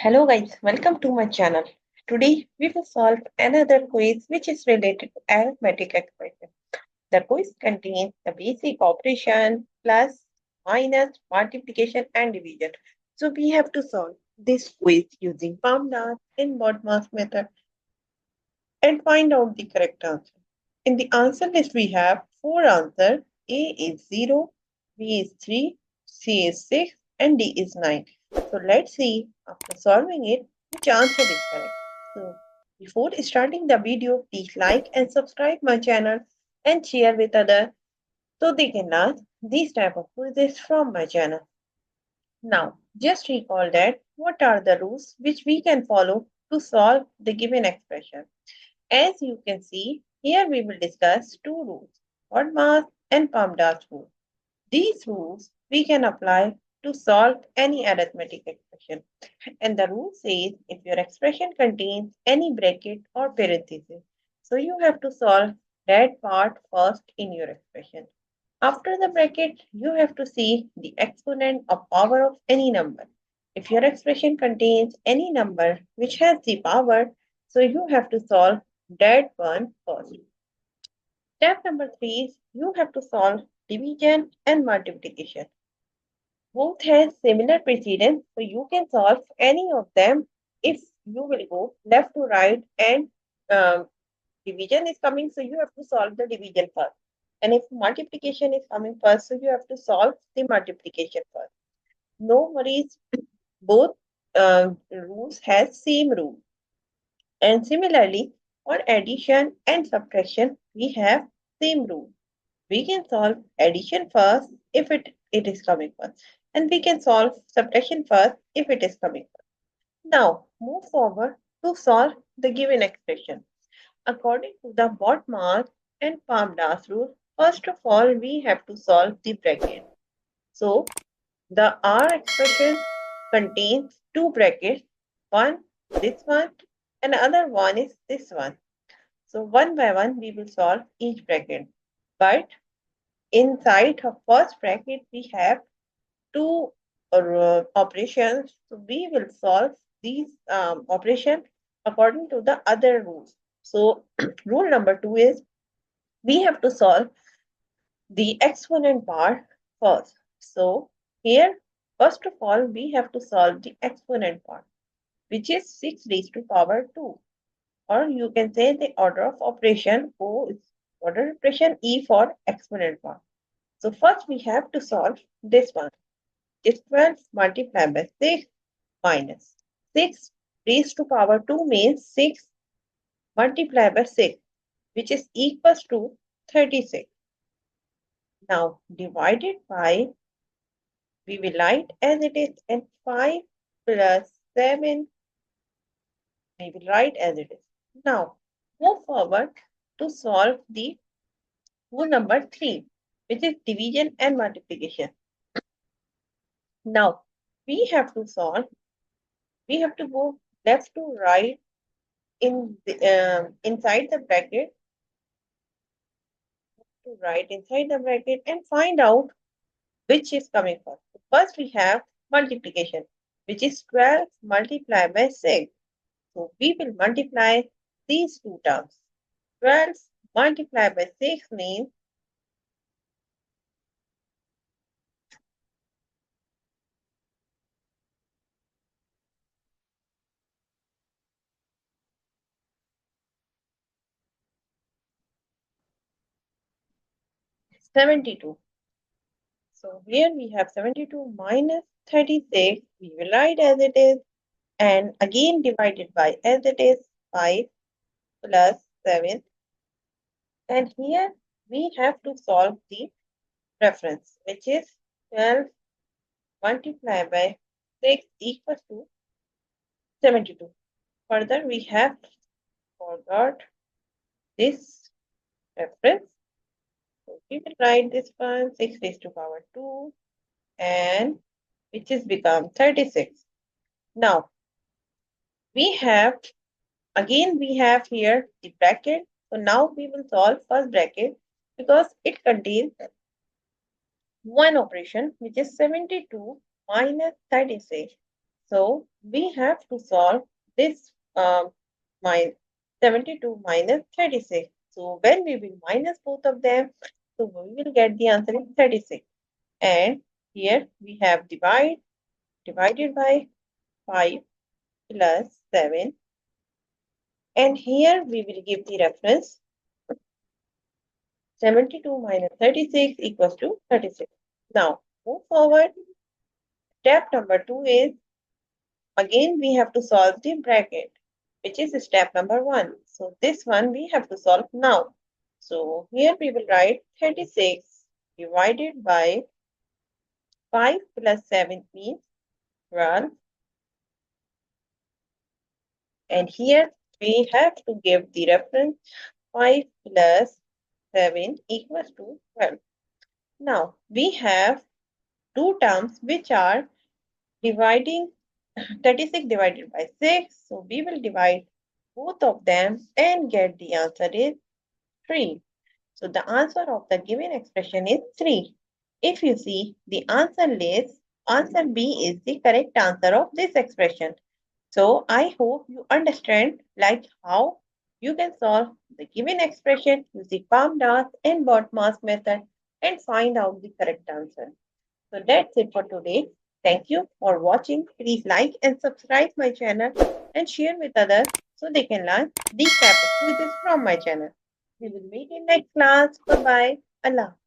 Hello guys, welcome to my channel. Today we will solve another quiz which is related to arithmetic expression. The quiz contains the basic operation, plus, minus, multiplication and division. So we have to solve this quiz using PAMDAS in word mass method and find out the correct answer. In the answer list we have four answers. A is 0, B is 3, C is 6 and D is 9. So let's see after solving it which answer is correct. So before starting the video, please like and subscribe my channel and share with others so they can learn these type of quizzes from my channel. Now, just recall that what are the rules which we can follow to solve the given expression. As you can see, here we will discuss two rules, BODMAS and PAMDAS rule. These rules we can apply to solve any arithmetic expression. And the rule says if your expression contains any bracket or parenthesis, so you have to solve that part first in your expression. After the bracket, you have to see the exponent or power of any number. If your expression contains any number which has the power, so you have to solve that one first. Step number three is you have to solve division and multiplication. Both has similar precedence, so you can solve any of them if you will go left to right and um, division is coming, so you have to solve the division first. And if multiplication is coming first, so you have to solve the multiplication first. No worries, both rules has same rule. And similarly, for addition and subtraction, we have same rule. We can solve addition first if it is coming first. And we can solve subtraction first if it is coming first. Now, move forward to solve the given expression. According to the BODMAS and PAMDAS rule, first of all, we have to solve the bracket. So, the R expression contains two brackets, one this one and other one is this one. So, one by one, we will solve each bracket. But inside of first bracket, we have two operations. So, we will solve these operations according to the other rules. So, rule number two is we have to solve the exponent part first. So here, first of all, we have to solve the exponent part, which is 6 raised to power 2. Or you can say the order of operation O is order of operation E for exponent part. So first we have to solve this one. It's 12 multiplied by 6 minus 6 raised to power 2 means 6 multiplied by 6, which is equals to 36. Now divided by we will write as it is and 5 plus 7 we will write as it is. Now move forward to solve the rule number 3, which is division and multiplication. Now we have to solve, we have to go left to right in the, inside the bracket, to right inside the bracket and find out which is coming first. First we have multiplication, which is 12 multiplied by 6. So we will multiply these two terms. 12 multiplied by 6 means 72. So here we have 72 minus 36. We will write as it is and again divided by as it is 5 plus 7. And here we have to solve the reference, which is 12 multiplied by 6 equals to 72. Further, we have forgot this reference. So we will write this one 6 raised to power 2 and which is become 36. Now we have we have here the bracket. So now we will solve first bracket because it contains one operation which is 72 minus 36. So we have to solve this my 72 minus 36. So when we will minus both of them, so we will get the answer is 36. And here we have divided by 5 plus 7. And here we will give the reference 72 minus 36 equals to 36. Now move forward. Step number 2 is again we have to solve the bracket, which is step number 1. So this one we have to solve now. So here we will write 36 divided by 5 plus 7 means 12. And here we have to give the reference 5 plus 7 equals to 12. Now we have two terms which are dividing 36 divided by 6. So we will divide both of them and get the answer is 3. So the answer of the given expression is 3. If you see the answer list, answer B is the correct answer of this expression. So I hope you understand like how you can solve the given expression using PAMDAS and BOTMAS method and find out the correct answer. So that's it for today. Thank you for watching. Please like and subscribe my channel and share with others so they can learn these type of quizzes from my channel. We will meet in next class. Bye bye. Allah.